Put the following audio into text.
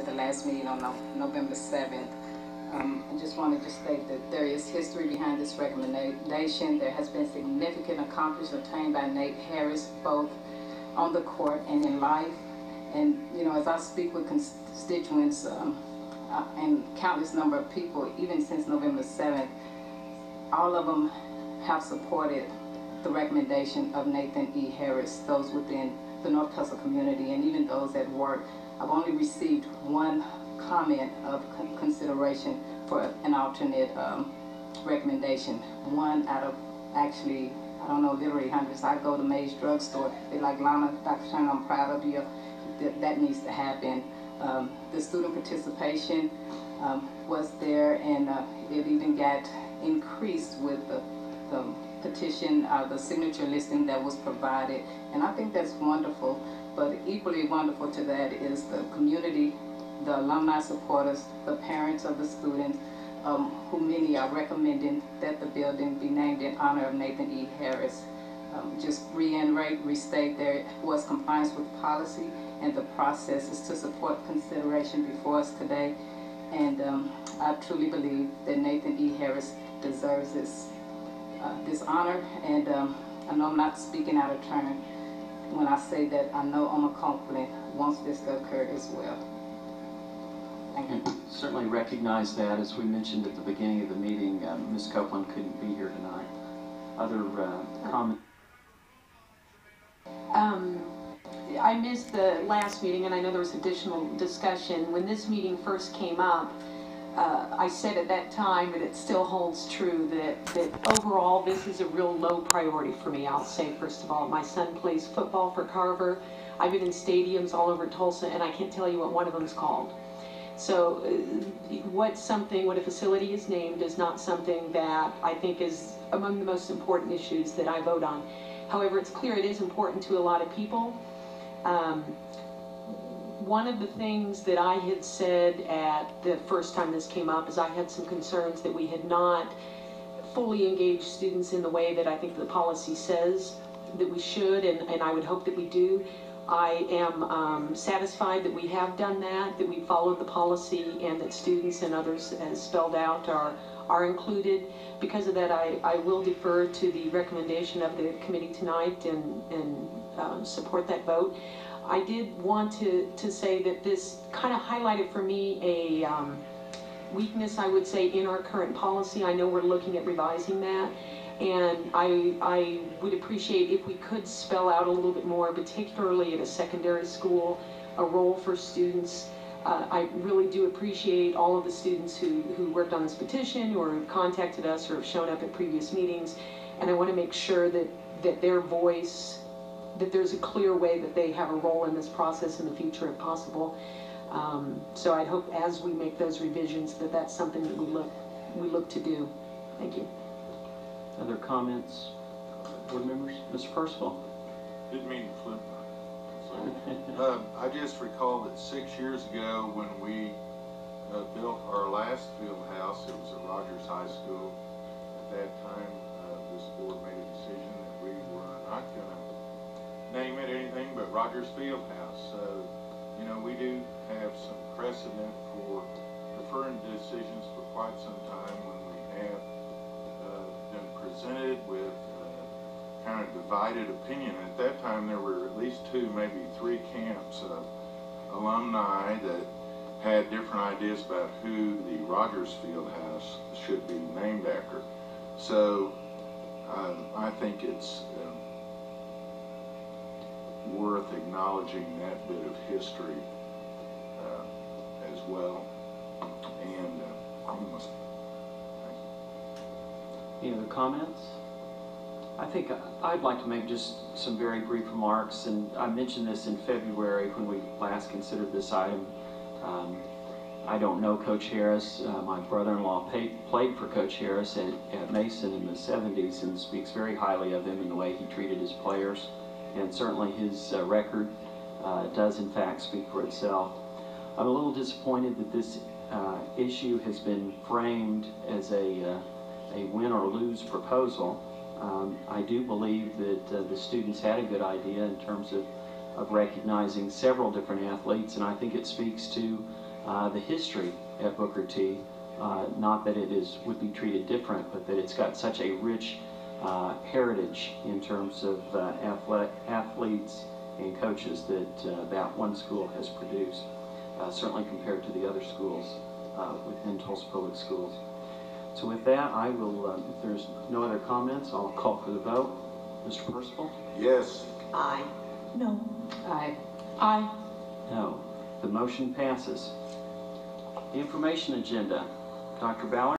at the last meeting on November 7th. I just wanted to state that there is history behind this recommendation. There has been significant accomplishments obtained by Nate Harris, both on the court and in life. And, you know, as I speak with constituents and countless number of people, even since November 7th, all of them have supported the recommendation of Nathan E. Harris, those within the North Tulsa community and even those at work. I've only received one comment of consideration for an alternate recommendation. One out of actually, I don't know, literally hundreds. I go to May's drugstore. They're like, Lana, Dr. Turner, I'm proud of you. That needs to happen. The student participation was there, and it even got increased with the petition, the signature listing that was provided. And I think that's wonderful. But equally wonderful to that is the community, the alumni supporters, the parents of the students, who many are recommending that the building be named in honor of Nathan E. Harris. Just reiterate, restate, there was compliance with policy and the processes to support consideration before us today. And I truly believe that Nathan E. Harris deserves this honor. And I know I'm not speaking out of turn when I say that I know Omar Conklin wants this to occur as well. Thank you. Certainly recognize that. As we mentioned at the beginning of the meeting, Ms. Copeland couldn't be here tonight. Other comments? I missed the last meeting, and I know there was additional discussion. When this meeting first came up, I said at that time, and it still holds true, that overall this is a real low priority for me. I'll say, first of all, my son plays football for Carver. I've been in stadiums all over Tulsa, and I can't tell you what one of them's called. So what a facility is named is not something that I think is among the most important issues that I vote on. However, it's clear it is important to a lot of people. One of the things that I had said at the first time this came up is I had some concerns that we had not fully engaged students in the way that I think the policy says that we should, and I would hope that we do. I am satisfied that we have done that we followed the policy, and that students and others, as spelled out, are included. Because of that, I will defer to the recommendation of the committee tonight and support that vote. I did want to say that this kind of highlighted for me a weakness, I would say, in our current policy. I know we're looking at revising that, and I would appreciate if we could spell out a little bit more, particularly at a secondary school, a role for students. I really do appreciate all of the students who worked on this petition, or who contacted us, or have shown up at previous meetings, and I want to make sure that their voice, that there's a clear way that they have a role in this process in the future if possible. So I hope as we make those revisions that that's something that we look to do. Thank you. Other comments, board members? Mr. Percival. Didn't mean to flip. I just recall that 6 years ago when we built our last field house, it was at Rogers High School. At that time, this board made a decision that we were not going to name it anything but Rogers Field House. So, you know, we do have some precedent for deferring decisions for quite some time when we have been presented with kind of divided opinion. At that time, there were at least 2, maybe 3 camps of alumni that had different ideas about who the Rogers Field House should be named after. So I think it's worth acknowledging that bit of history as well. And any other comments? I think I'd like to make just some very brief remarks, and I mentioned this in February when we last considered this item. I don't know Coach Harris. My brother-in-law played for Coach Harris at Mason in the 70s and speaks very highly of him in the way he treated his players, and certainly his record does in fact speak for itself. I'm a little disappointed that this issue has been framed as a win or lose proposal. I do believe that the students had a good idea in terms of recognizing several different athletes, and I think it speaks to the history at Booker T. Not that it would be treated different, but that it's got such a rich heritage in terms of athletes and coaches that that one school has produced, certainly compared to the other schools within Tulsa Public Schools. So with that, I will, if there's no other comments, I'll call for the vote. Mr. Percival? Yes. Aye. No. Aye. Aye. No. The motion passes. The information agenda. Dr. Ballard?